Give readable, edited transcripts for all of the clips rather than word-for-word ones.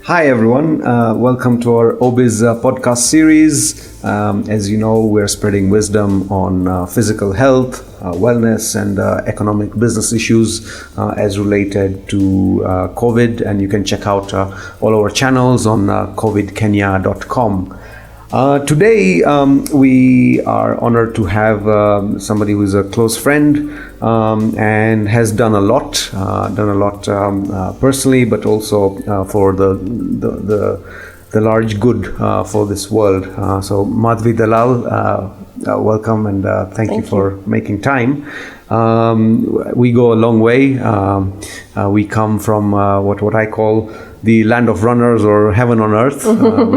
Hi everyone, welcome to our Obizz podcast series. As you know, we're spreading wisdom on physical health, wellness and economic business issues as related to COVID, and you can check out all our channels on covidkenya.com. Today we are honored to have somebody who is a close friend and has done a lot personally, but also for the large good for this world. So Madhvi Dalal, welcome and thank you for making time. We go a long way. We come from what I call the land of runners or heaven on earth.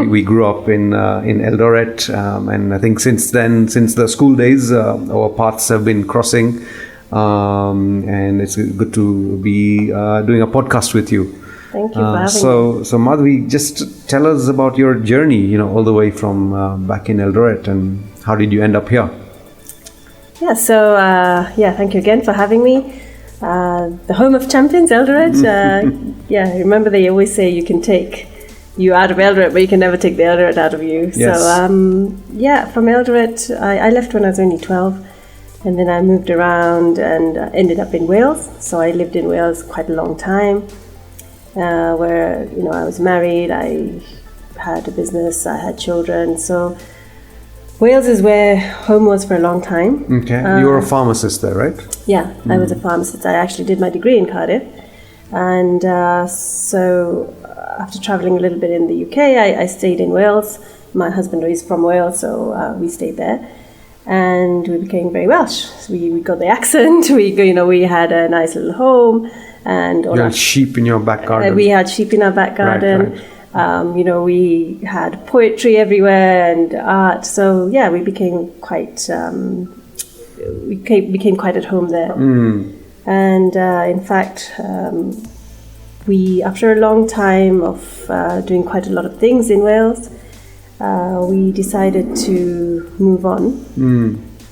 We grew up in Eldoret, and I think since then, since the school days, our paths have been crossing, and it's good to be doing a podcast with you. Thank you for having me. So Madhvi, just tell us about your journey, all the way from back in Eldoret, and how did you end up here? Yeah, so thank you again for having me. The home of champions, Eldoret. Remember they always say you can take you out of Eldoret, but you can never take the Eldoret out of you. Yes. So, from Eldoret, I left when I was only 12, and then I moved around and ended up in Wales. So I lived in Wales quite a long time, where, I was married, I had a business, I had children. So Wales is where home was for a long time. Okay, you were a pharmacist there, right? Yeah, I was a pharmacist. I actually did my degree in Cardiff. And so after traveling a little bit in the UK, I stayed in Wales. My husband is from Wales, so we stayed there. And we became very Welsh. So we got the accent, we had a nice little home. And you had sheep in your back garden. We had sheep in our back garden. Right. We had poetry everywhere and art. So yeah, we became quite became quite at home there. And in fact, we, after a long time of doing quite a lot of things in Wales, we decided to move on.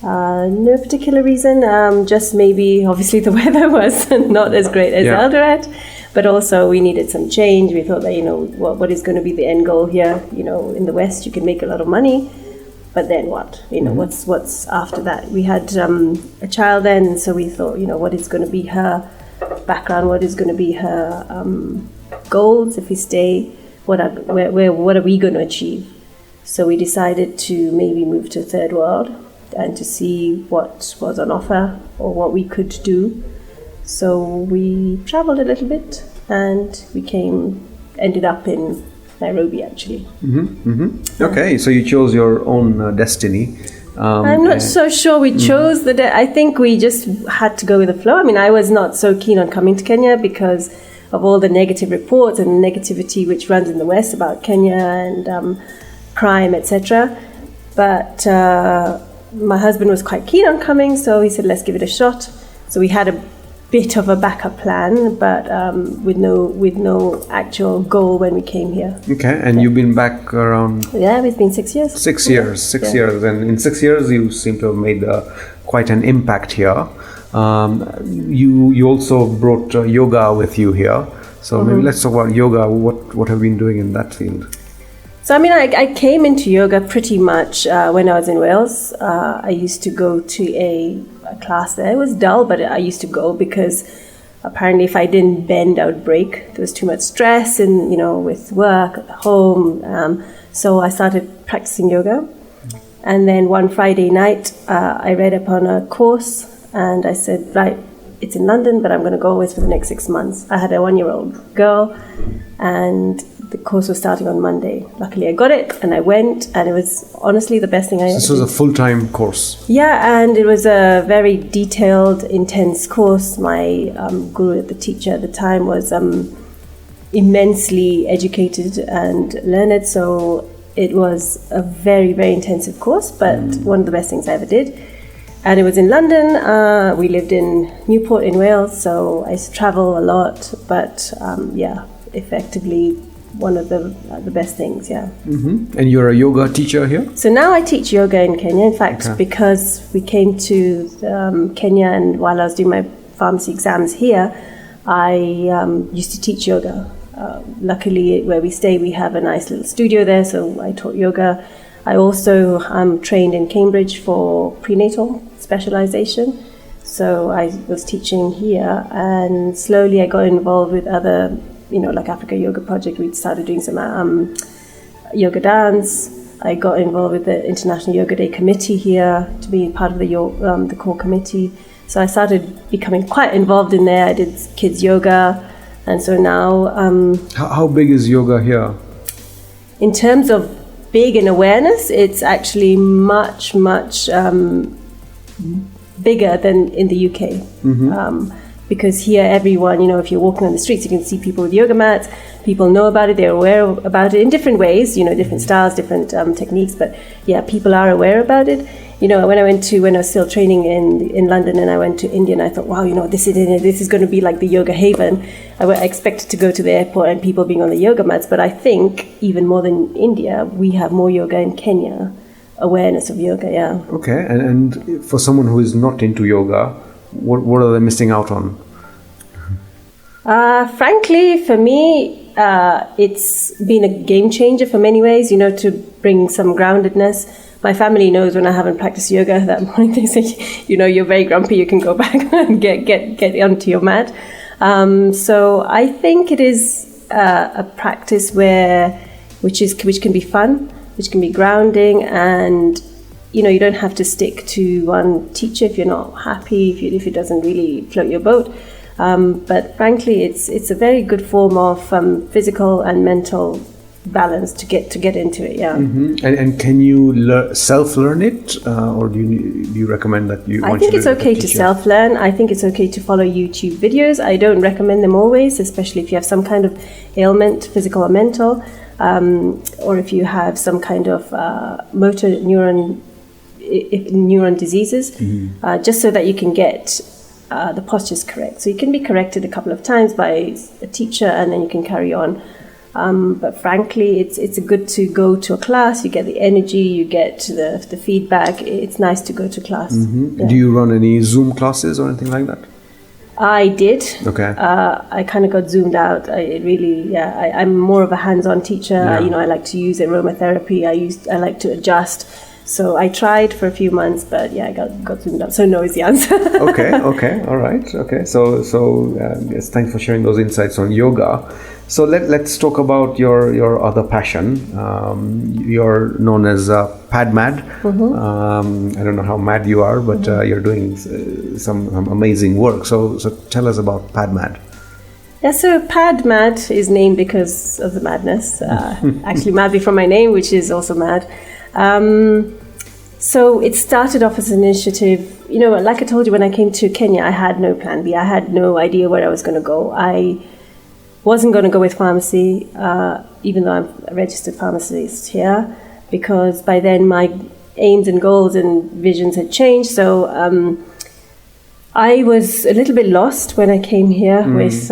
No particular reason, just maybe obviously the weather was not as great as Eldoret. But also we needed some change. We thought that, what is going to be the end goal here? In the West, you can make a lot of money, but then what? What's after that? We had a child then, and so we thought, what is going to be her background? What is going to be her goals if we stay? What are we going to achieve? So we decided to maybe move to third world and to see what was on offer or what we could do. So we traveled a little bit and ended up in Nairobi, actually. Okay, so you chose your own destiny. I'm not so sure we chose I think we just had to go with the flow. I mean, I was not so keen on coming to Kenya because of all the negative reports and negativity which runs in the West about Kenya and crime, etc. But my husband was quite keen on coming, so he said, let's give it a shot. So we had a bit of a backup plan, but with no actual goal when we came here. Okay, and you've been back around... Yeah, it's been 6 years. 6 years, 6 years. And in 6 years, you seem to have made quite an impact here. You also brought yoga with you here. So maybe let's talk about yoga. What have you been doing in that field? So, I mean, I came into yoga pretty much when I was in Wales. I used to go to a class there. It was dull, but I used to go because apparently if I didn't bend, I would break. There was too much stress and, with work at home. So I started practicing yoga. And then one Friday night, I read upon a course and I said, right, it's in London, but I'm going to go always for the next 6 months. I had a 1-year-old girl and the course was starting on Monday. Luckily, I got it and I went, and it was honestly the best thing I ever did. This was a full-time course? Yeah, and it was a very detailed, intense course. My guru, the teacher at the time, was immensely educated and learned, so it was a very, very intensive course, but one of the best things I ever did. And it was in London. We lived in Newport in Wales, so I used to travel a lot, but effectively one of the best things, And you're a yoga teacher here? So now I teach yoga in Kenya. In fact, because we came to Kenya, and while I was doing my pharmacy exams here, I used to teach yoga. Luckily, where we stay, we have a nice little studio there, so I taught yoga. I also trained in Cambridge for prenatal specialization, so I was teaching here, and slowly I got involved with other, like Africa Yoga Project. We started doing some yoga dance. I got involved with the International Yoga Day committee here to be part of the core committee. So I started becoming quite involved in there. I did kids yoga, and so now... How big is yoga here? In terms of big in awareness, it's actually much, much bigger than in the UK. Because here everyone, if you're walking on the streets, you can see people with yoga mats. People know about it, they're aware about it in different ways, different styles, different techniques. But yeah, people are aware about it. When I was still training in London, and I went to India, and I thought, wow, this is going to be like the yoga haven. I expected to go to the airport and people being on the yoga mats, but I think even more than India, we have more yoga in Kenya, awareness of yoga, yeah. Okay, and for someone who is not into yoga, what are they missing out on? Frankly, for me, it's been a game changer for many ways, to bring some groundedness. My family knows when I haven't practiced yoga that morning, they say, you're very grumpy, you can go back and get onto your mat. So I think it is a practice which can be fun, which can be grounding, and you don't have to stick to one teacher if you're not happy, if it doesn't really float your boat. But frankly, it's a very good form of physical and mental balance to get into it. Yeah. And can you self-learn it, or do you recommend that you? I think it's okay to self-learn. I think it's okay to follow YouTube videos. I don't recommend them always, especially if you have some kind of ailment, physical or mental, or if you have some kind of motor neuron diseases, just so that you can get the postures correct. So you can be corrected a couple of times by a teacher, and then you can carry on. But frankly, it's good to go to a class. You get the energy, you get the feedback. It's nice to go to class. Yeah. Do you run any Zoom classes or anything like that? I did. Okay. I kind of got zoomed out. I'm more of a hands-on teacher. Yeah. I like to use aromatherapy. I like to adjust. So I tried for a few months, but I got zoomed out. So no is the answer. Okay, all right. Okay, so yes, thanks for sharing those insights on yoga. So let's talk about your other passion. You're known as PadMad. I don't know how mad you are, but you're doing some amazing work. So tell us about PadMad. Yeah, so PadMad is named because of the madness. Actually, Madhvi from my name, which is also mad. So it started off as an initiative. Like I told you, when I came to Kenya, I had no plan B. I had no idea where I was going to go. I wasn't going to go with pharmacy, even though I'm a registered pharmacist here, because by then my aims and goals and visions had changed. So I was a little bit lost when I came here with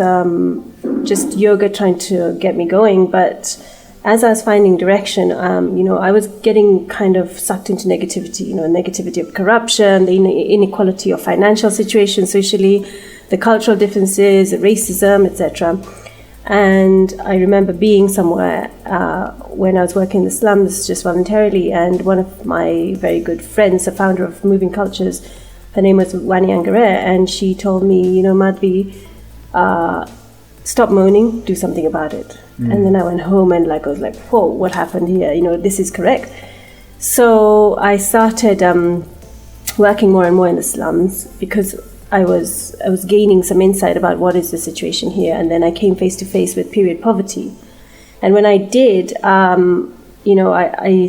just yoga trying to get me going. But as I was finding direction, I was getting kind of sucked into negativity, negativity of corruption, the inequality of financial situation socially, the cultural differences, racism, etc. And I remember being somewhere when I was working in the slums just voluntarily, and one of my very good friends, the founder of Moving Cultures, her name was Wani Angare, and she told me, Madhvi, stop moaning, do something about it. And then I went home and I was like, whoa, what happened here? This is correct. So I started working more and more in the slums because I was gaining some insight about what is the situation here. And then I came face to face with period poverty. And when I did, I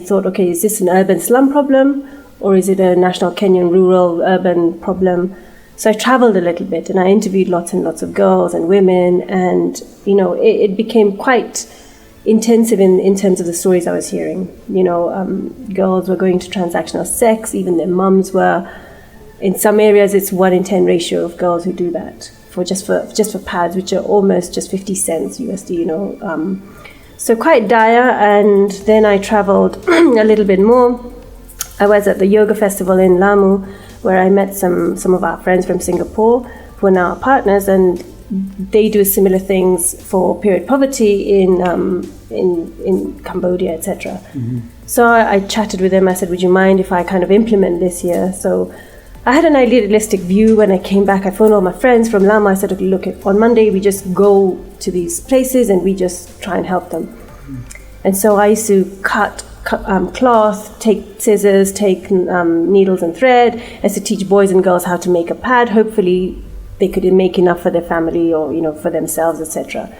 thought, okay, is this an urban slum problem or is it a national Kenyan rural urban problem? So I traveled a little bit and I interviewed lots and lots of girls and women, and it became quite intensive in terms of the stories I was hearing. Girls were going to transactional sex, even their mums were. In some areas, it's 1 in 10 ratio of girls who do that for pads, which are almost just 50 cents USD. So quite dire. And then I traveled a little bit more. I was at the yoga festival in Lamu, where I met some of our friends from Singapore who are now our partners, and they do similar things for period poverty in Cambodia, etc. So I chatted with them. I said, would you mind if I kind of implement this here? So I had an idealistic view. When I came back, I phoned all my friends from Lama. I said, okay, look, on Monday we just go to these places and we just try and help them. And so I used to cut cloth, take scissors, take needles and thread. I used to teach boys and girls how to make a pad. Hopefully they could make enough for their family or for themselves, etc.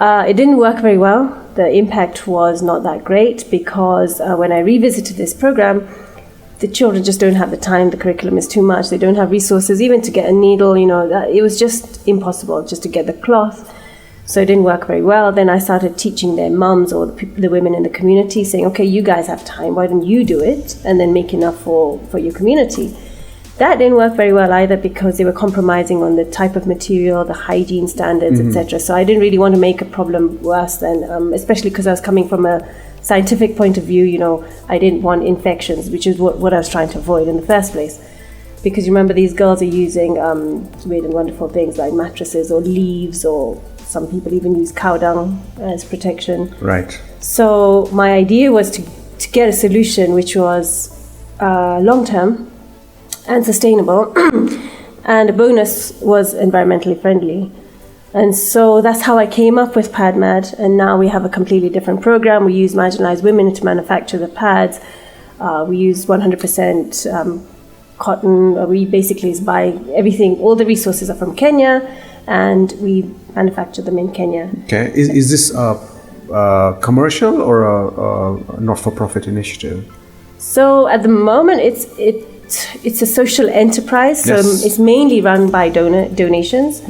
It didn't work very well. The impact was not that great because when I revisited this program, the children just don't have the time. The curriculum is too much. They don't have resources even to get a needle. It was just impossible just to get the cloth. So it didn't work very well. Then I started teaching their mums or the women in the community, saying, okay, you guys have time. Why don't you do it and then make enough for your community? That didn't work very well either because they were compromising on the type of material, the hygiene standards, etc. So I didn't really want to make a problem worse than, especially because I was coming from a scientific point of view. I didn't want infections, which is what I was trying to avoid in the first place. Because you remember, these girls are using weird and wonderful things like mattresses or leaves, or some people even use cow dung as protection. Right. So my idea was to get a solution which was long-term and sustainable, and a bonus was environmentally friendly. And so that's how I came up with PadMad, and now we have a completely different program. We use marginalized women to manufacture the pads. We use 100% cotton. We basically buy everything, all the resources are from Kenya, and we manufacture them in Kenya. Okay, is this a commercial or a not-for-profit initiative? So at the moment, it's a social enterprise, so it's mainly run by donations.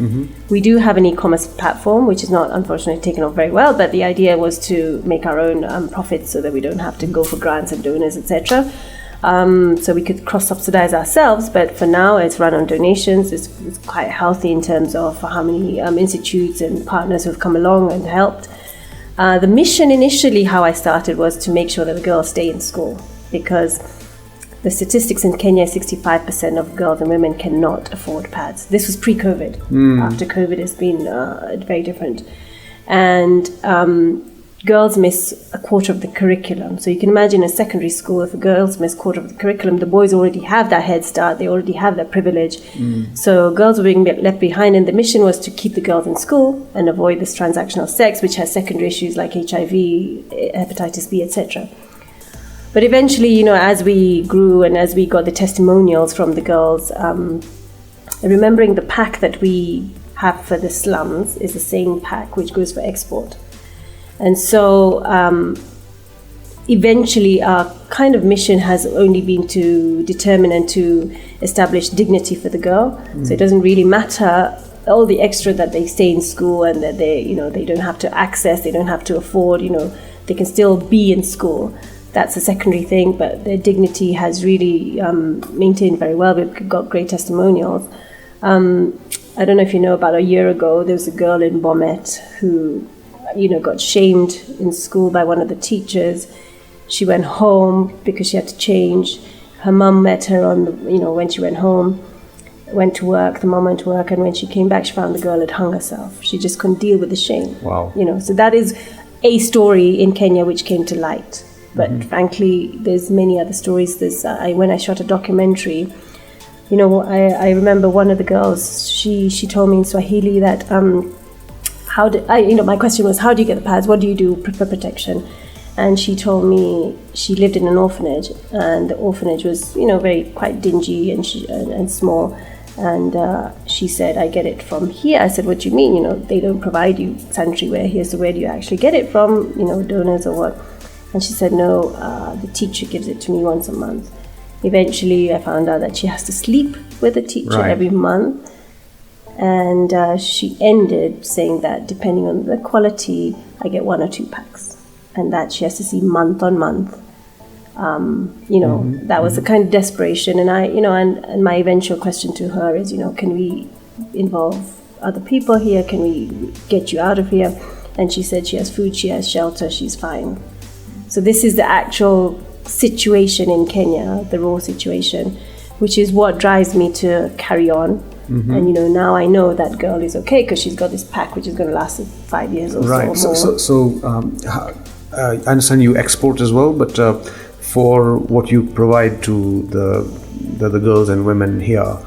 We do have an e-commerce platform, which is not unfortunately taken off very well, but the idea was to make our own profits so that we don't have to go for grants and donors, etc. So we could cross-subsidize ourselves, but for now it's run on donations. It's quite healthy in terms of how many institutes and partners who've come along and helped. The mission initially, how I started, was to make sure that the girls stay in school, because the statistics in Kenya, 65% of girls and women cannot afford pads. This was pre-COVID. After COVID, it's been very different. And girls miss a quarter of the curriculum. So you can imagine in secondary school, if the girls miss a quarter of the curriculum, the boys already have that head start. They already have that privilege. So girls were being left behind. And the mission was to keep the girls in school and avoid this transactional sex, which has secondary issues like HIV, hepatitis B, etc. But eventually, as we grew and as we got the testimonials from the girls, remembering the pack that we have for the slums is the same pack which goes for export. And so eventually our kind of mission has only been to determine and to establish dignity for the girl. So it doesn't really matter all the extra that they stay in school and that they don't have to access, they don't have to afford, they can still be in school. That's a secondary thing, but their dignity has really maintained very well. We've got great testimonials. I don't know if you know, about a year ago, there was a girl in Bomet who, got shamed in school by one of the teachers. She went home because she had to change. Her mum met her when she went home, went to work, the mum went to work, and when she came back, she found the girl had hung herself. She just couldn't deal with the shame. Wow. So that is a story in Kenya which came to light. But frankly, there's many other stories. When I shot a documentary, I remember one of the girls, she told me in Swahili that, my question was, how do you get the pads? What do you do for protection? And she told me she lived in an orphanage, and the orphanage was, quite dingy and small. And she said, I get it from here. I said, what do you mean? They don't provide you sanitary wear here, so where do you actually get it from? Donors or what? And she said, no, the teacher gives it to me once a month. Eventually, I found out that she has to sleep with the teacher every month. And she ended saying that depending on the quality, I get 1 or 2 packs. And that she has to see month on month. That was the kind of desperation. And and my eventual question to her is, can we involve other people here? Can we get you out of here? And she said she has food, she has shelter, she's fine. So this is the actual situation in Kenya, the raw situation, which is what drives me to carry on. And now I know that girl is okay because she's got this pack which is going to last 5 years or Right. so. I understand you export as well, but for what you provide to the girls and women here,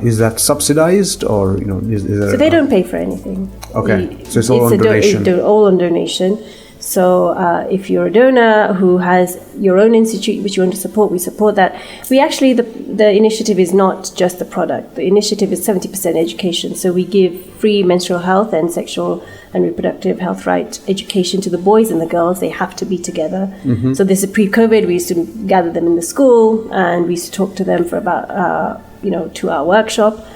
is that subsidized, or is there? So they don't pay for anything. Okay, so it's all on donation. All on donation. So if you're a donor who has your own institute which you want to support, we support that. We actually, the initiative is not just the product. The initiative is 70% education. So we give free menstrual health and sexual and reproductive health right education to the boys and the girls. They have to be together. So this is pre-COVID. We used to gather them in the school and we used to talk to them for about 2-hour workshop.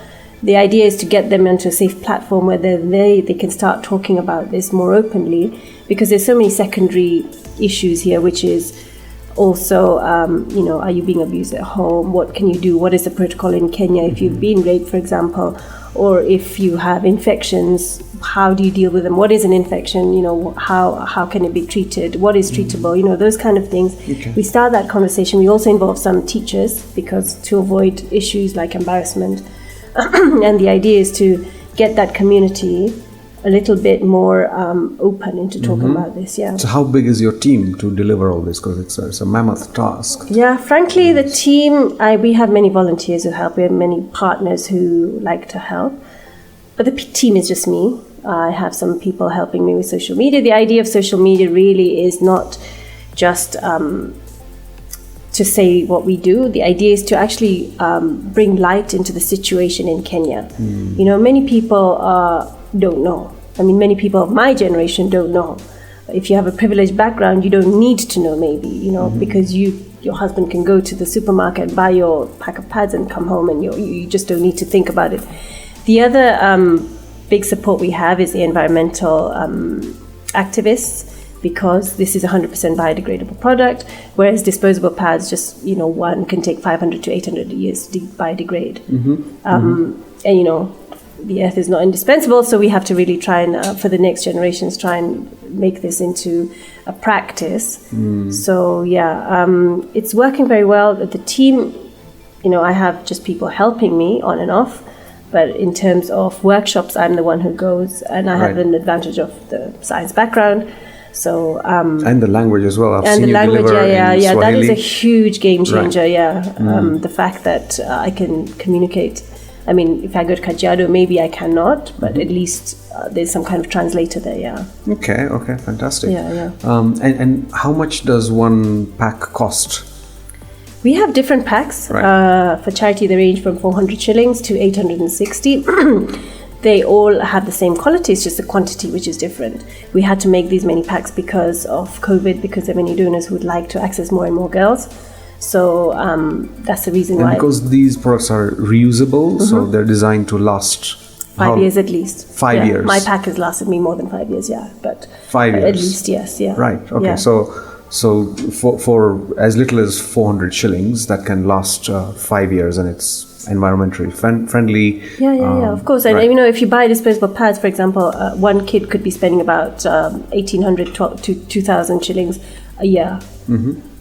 The idea is to get them into a safe platform where they can start talking about this more openly, because there's so many secondary issues here, which is also, are you being abused at home? What can you do? What is the protocol in Kenya if you've been raped, for example, or if you have infections? How do you deal with them? What is an infection? How can it be treated? What is treatable? Those kind of things. Okay. We start that conversation. We also involve some teachers because to avoid issues like embarrassment. And the idea is to get that community a little bit more open into talking about this. Yeah. So how big is your team to deliver all this? Because it's a mammoth task. Yeah, frankly, the team, we have many volunteers who help. We have many partners who like to help. But the team is just me. I have some people helping me with social media. The idea of social media really is not just to say what we do. The idea is to actually bring light into the situation in Kenya. Many people don't know. Many people of my generation don't know. If you have a privileged background, you don't need to know maybe, because your husband can go to the supermarket, buy your pack of pads and come home and you just don't need to think about it. The other big support we have is the environmental activists, because this is a 100% biodegradable product, whereas disposable pads just, one can take 500 to 800 years to biodegrade. And, the earth is not indispensable, so we have to really try and, for the next generations, try and make this into a practice. So, it's working very well. The team, I have just people helping me on and off, but in terms of workshops, I'm the one who goes, and I have an advantage of the science background. So and the language as well. I've and seen the you language, deliver in that Swahili. is a huge game changer. Right. The fact that I can communicate. If I go to Kajiado, maybe I cannot, but at least there's some kind of translator there. Yeah. Okay, fantastic. Yeah. And how much does one pack cost? We have different packs. Right. For charity, they range from 400 shillings to 860. They all have the same quality, it's just the quantity which is different. We had to make these many packs because of COVID, because there are many donors who would like to access more and more girls. So that's the reason why. And because these products are reusable, so they're designed to last 5 years at least. 5 years. My pack has lasted me more than 5 years, but 5 years. At least, yes, yeah. Right, okay. Yeah. So for as little as 400 shillings, that can last 5 years, and it's environmentally friendly. Yeah, of course. And if you buy disposable pads, for example, one kid could be spending about 1,800 to 2,000 shillings a year.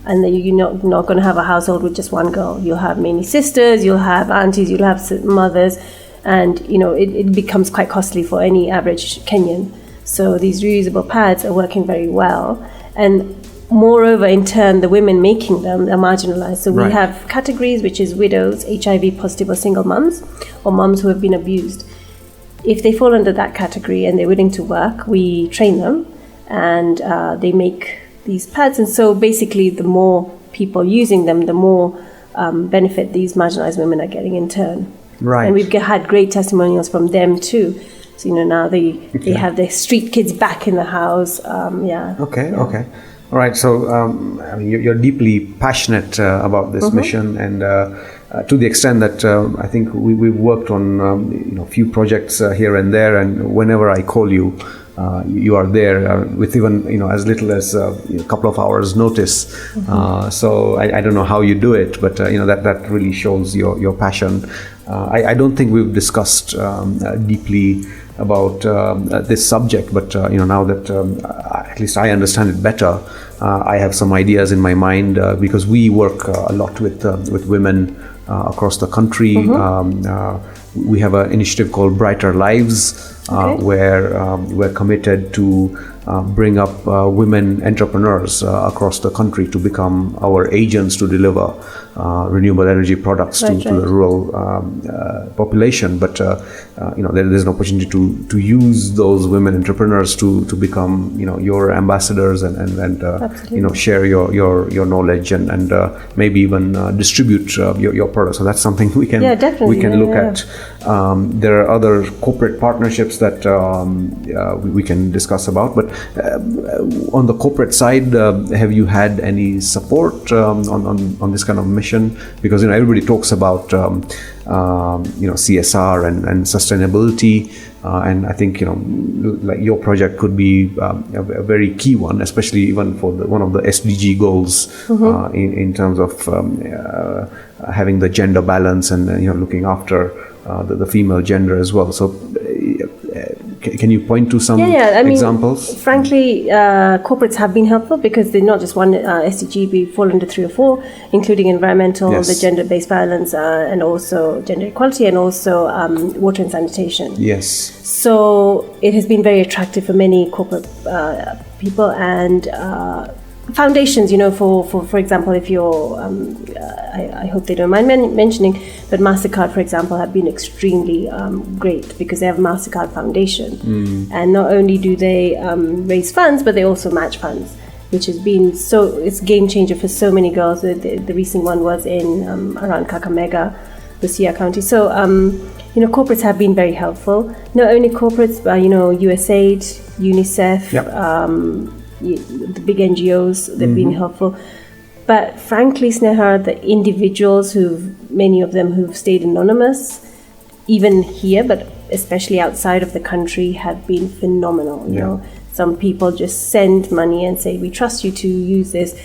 And then you're not going to have a household with just one girl. You'll have many sisters, you'll have aunties, you'll have mothers, and it becomes quite costly for any average Kenyan. So these reusable pads are working very well, and moreover, in turn, the women making them are marginalized. So we have categories, which is widows, HIV positive or single mums, or mums who have been abused. If they fall under that category and they're willing to work, we train them, and they make these pads. And so basically, the more people using them, the more benefit these marginalized women are getting in turn. Right. And we've had great testimonials from them too. So now they have their street kids back in the house. Okay. All right. So you're deeply passionate about this mission, and to the extent that I think we've worked on a few projects here and there, and whenever I call you, you are there with even as little as a couple of hours notice. So I don't know how you do it, but that really shows your passion. I don't think we've discussed deeply about this subject, but now that at least I understand it better, I have some ideas in my mind because we work a lot with women across the country. we have an initiative called Brighter Lives, where we're committed to bring up women entrepreneurs across the country to become our agents to deliver renewable energy products to the rural population. But there's an opportunity to use those women entrepreneurs to become your ambassadors and share your knowledge and maybe even distribute your products. So that's something we can look at. There are other corporate partnerships that we can discuss about, but on the corporate side, have you had any support on this kind of mission? Because everybody talks about CSR and sustainability, and I think like your project could be a very key one, especially even for one of the SDG goals in terms of having the gender balance and looking after the female gender as well. So can you point to some examples? Frankly, corporates have been helpful because they're not just one SDG, we fall under 3 or 4, including environmental, the gender-based violence, and also gender equality, and also water and sanitation. Yes. So it has been very attractive for many corporate people and foundations, for example, if you're, I hope they don't mind mentioning, but MasterCard, for example, have been extremely great because they have a MasterCard Foundation. And not only do they raise funds, but they also match funds, which has been it's a game changer for so many girls. The recent one was in around Kakamega, Lucia County. So, corporates have been very helpful. Not only corporates, but, USAID, UNICEF, the big NGOs, they've been helpful. But frankly, Sneha, the individuals many of them who've stayed anonymous, even here, but especially outside of the country, have been phenomenal. You know, some people just send money and say, we trust you to use this.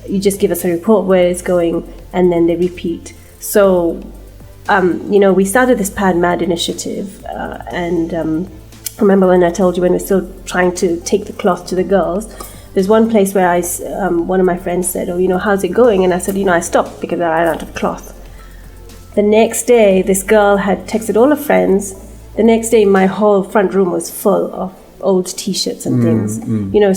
You just give us a report where it's going, and then they repeat. So, we started this PadMad initiative, and remember when I told you when we're still trying to take the cloth to the girls, there's one place where one of my friends said, how's it going? And I said, I stopped because I ran out of cloth. The next day, this girl had texted all her friends. The next day, my whole front room was full of old T-shirts and things.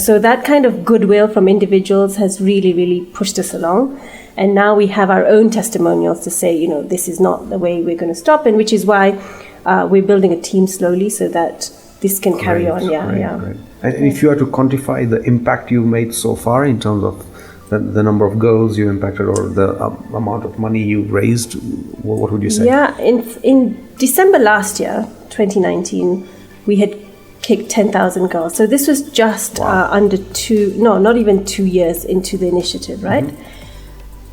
So that kind of goodwill from individuals has really, really pushed us along. And now we have our own testimonials to say, this is not the way we're going to stop, and which is why we're building a team slowly so that this can carry on. Right. And if you are to quantify the impact you've made so far in terms of the number of girls you impacted or the amount of money you raised, what would you say? Yeah, in December last year, 2019, we had kicked 10,000 girls. So this was just not even 2 years into the initiative, right?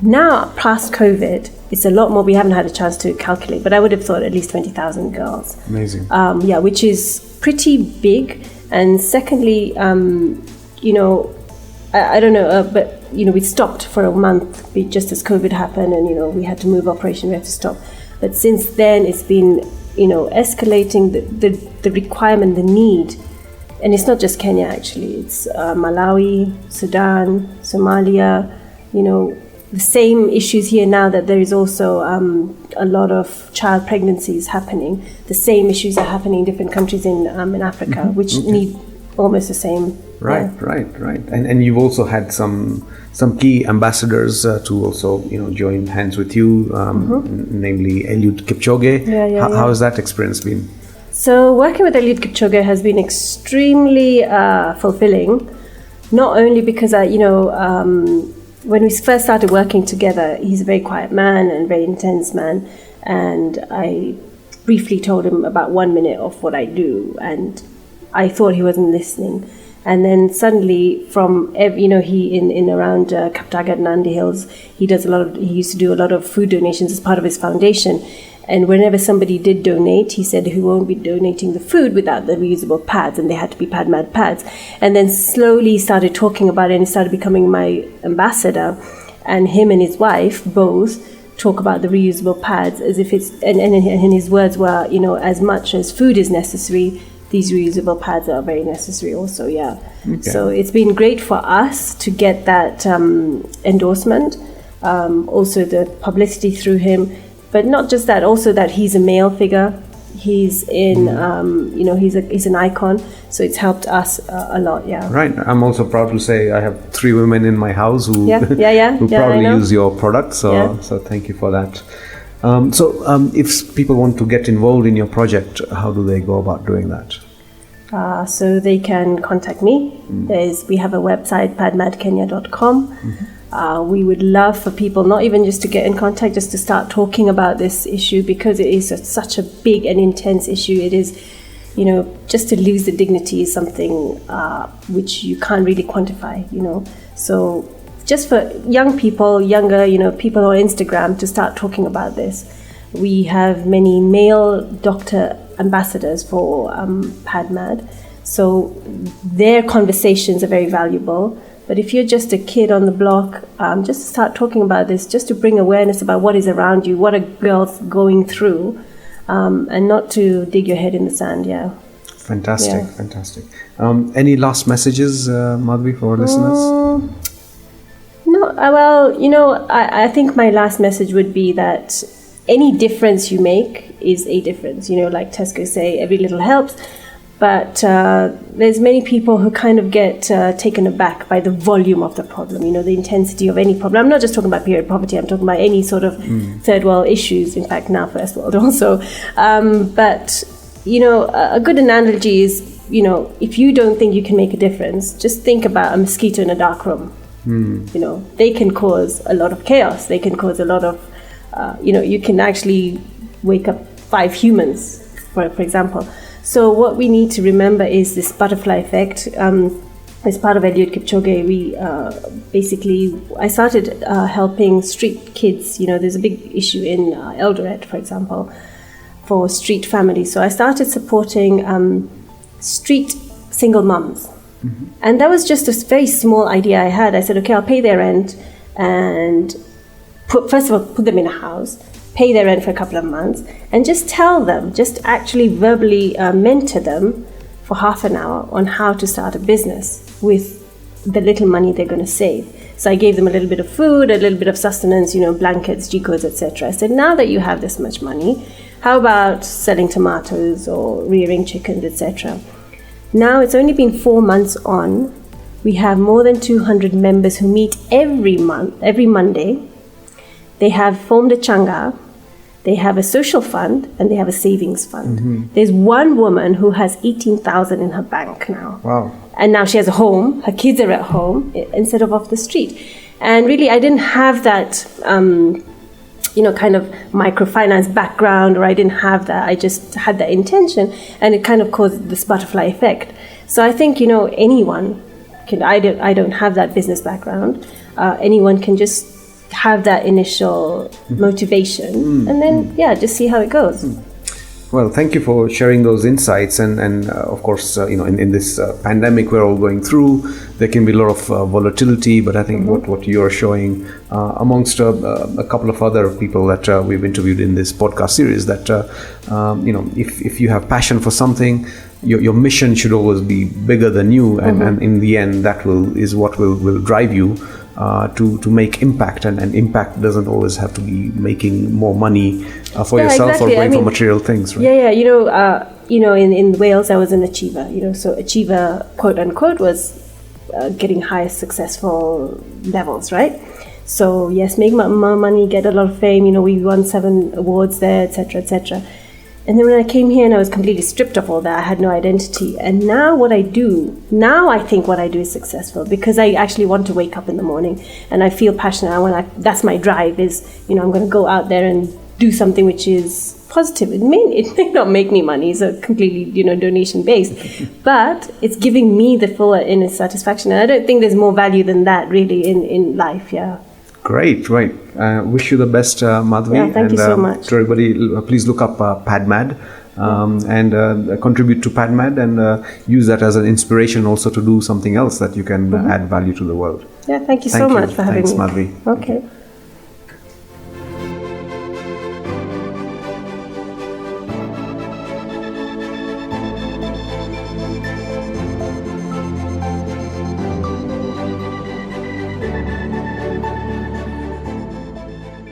Now, past COVID, it's a lot more. We haven't had a chance to calculate, but I would have thought at least 20,000 girls. Amazing. Which is pretty big. And secondly, I don't know, but we stopped for a month just as COVID happened, and we had to move operation. We had to stop. But since then, it's been escalating the requirement, the need, and it's not just Kenya actually. It's Malawi, Sudan, Somalia. The same issues here now that there is also a lot of child pregnancies happening. The same issues are happening in different countries in Africa, which need almost the same. Right. And you've also had some key ambassadors to also join hands with you, namely Eliud Kipchoge. How has that experience been? So working with Eliud Kipchoge has been extremely fulfilling. Not only because when we first started working together, he's a very quiet man and very intense man. And I briefly told him about 1 minute of what I do. And I thought he wasn't listening. And then suddenly from, he in around Kaptagat and Nandi Hills, he used to do a lot of food donations as part of his foundation. And whenever somebody did donate, he said he won't be donating the food without the reusable pads, and they had to be PadMad pads. And then slowly started talking about it and started becoming my ambassador. And him and his wife both talk about the reusable pads as if it's, and his words were, as much as food is necessary, these reusable pads are very necessary also, Okay. So it's been great for us to get that endorsement, also the publicity through him. But not just that, also that he's a male figure, He's in, he's an icon. So it's helped us a lot. Yeah. Right. I'm also proud to say I have 3 women in my house who who probably use your product. So thank you for that. If people want to get involved in your project, how do they go about doing that? So they can contact me. We have a website, padmadkenya.com. We would love for people not even just to get in contact, just to start talking about this issue, because it is such a big and intense issue. It is, just to lose the dignity is something which you can't really quantify, So just for young people, people on Instagram to start talking about this. We have many male doctor ambassadors for PadMad, so their conversations are very valuable. But if you're just a kid on the block, just start talking about this, just to bring awareness about what is around you, what are girls going through, and not to dig your head in the sand. Yeah. Fantastic. Any last messages, Madhvi, for our listeners? No, well, I think my last message would be that any difference you make is a difference. Like Tesco say, every little helps. But there's many people who kind of get taken aback by the volume of the problem, the intensity of any problem. I'm not just talking about period poverty, I'm talking about any sort of third world issues, in fact, now first world also. But, a good analogy is, if you don't think you can make a difference, just think about a mosquito in a dark room. They can cause a lot of chaos. They can cause a lot of, you can actually wake up 5 humans, for example. So what we need to remember is this butterfly effect. As part of Eliud Kipchoge, I started helping street kids. There's a big issue in Eldoret, for example, for street families. So I started supporting street single mums. And that was just a very small idea I had. I said, okay, I'll pay their rent and put them in a house, pay their rent for a couple of months, and just tell them, just actually verbally mentor them for half an hour on how to start a business with the little money they're going to save. So I gave them a little bit of food, a little bit of sustenance, blankets, G-codes, etc. I said, now that you have this much money, how about selling tomatoes or rearing chickens, etc.? Now it's only been 4 months on. We have more than 200 members who meet every Monday. They have formed a changa, they have a social fund, and they have a savings fund. There's one woman who has 18,000 in her bank now. Wow. And now she has a home, her kids are at home instead of off the street. And really, I didn't have that, kind of microfinance background, or I didn't have that. I just had that intention, and it kind of caused this butterfly effect. So I think, anyone can, I don't have that business background. Anyone can just have that initial motivation and then just see how it goes. Well, thank you for sharing those insights, and of course, in this pandemic we're all going through, there can be a lot of volatility, but I think what you're showing amongst a couple of other people that we've interviewed in this podcast series, that if you have passion for something, your mission should always be bigger than you, and in the end that is what will drive you to make impact, and impact doesn't always have to be making more money for yourself, exactly, or going for material things, right? In Wales I was an achiever, so achiever, quote unquote, was getting high successful levels, right? So yes, make more money, get a lot of fame, we won 7 awards there, etc., etc. And then when I came here and I was completely stripped of all that, I had no identity. And now I think what I do is successful, because I actually want to wake up in the morning and I feel passionate. That's my drive, is, I'm going to go out there and do something which is positive. It may not make me money, so completely, donation based, but it's giving me the full inner satisfaction. And I don't think there's more value than that really in life. Yeah. Great. Wish you the best, Madhvi. Yeah, thank you so much. To everybody, please look up PadMad and contribute to PadMad, and use that as an inspiration also to do something else that you can add value to the world. Yeah, thank you so much for having me. Thanks, Madhvi. Okay.